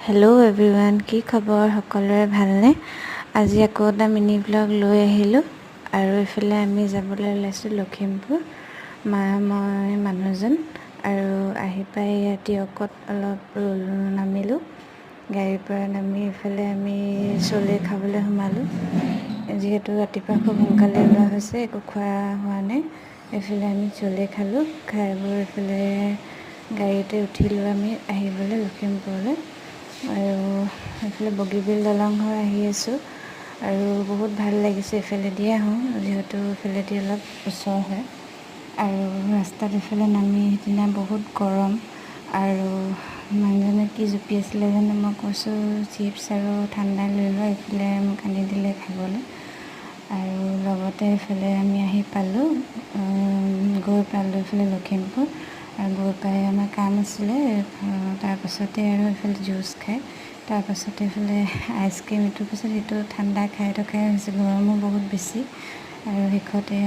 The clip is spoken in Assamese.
হেল্ল' এভৰিৱান, কি খবৰ? সকলোৰে ভালনে? আজি আকৌ এটা মিনি ব্লগ লৈ আহিলোঁ আৰু এইফালে আমি যাবলৈ ওলাইছোঁ লখিমপুৰ। মা, মই, মানুহজন আৰু আহি পাই ইয়াত টিয়কত অলপ নামিলোঁ। গাড়ীৰ পৰা নামি এইফালে আমি চলে খাবলৈ সোমালোঁ। যিহেতু ৰাতিপুৱা খুব সোনকালে ওলোৱা হৈছে, একো খোৱা হোৱা নাই। এইফালে আমি চলে খালোঁ। খাই বৈ এইফালে গাড়ীতে উঠিলোঁ আমি আহিবলৈ লখিমপুৰলৈ। আৰু এইফালে বগীবিল দলং হৈ আহি আছোঁ আৰু বহুত ভাল লাগিছে। এইফালেদি আহোঁ যিহেতু এইফালেদি অলপ ওচৰ হয়। আৰু ৰাস্তাত এইফালে নামি সিদিনা বহুত গৰম আৰু মানুহজনে কি জুপি আছিলে জানো, মই কৈছোঁ চিপছ আৰু ঠাণ্ডা লৈ লোৱা, এইফালে মোক আনি দিলে খাবলৈ। আৰু লগতে এইফালে আমি আহি পালোঁ, গৈ পালোঁ এইফালে লখিমপুৰ। আৰু গৈ পাই আমাৰ কাম আছিলে, তাৰপাছতে আৰু এইফালে জুচ খাই তাৰপাছতে এইফালে আইচক্ৰীম, ইটোৰ পিছত সিটো ঠাণ্ডা খাই থকাই হৈছে। গৰমো বহুত বেছি আৰু শেষতে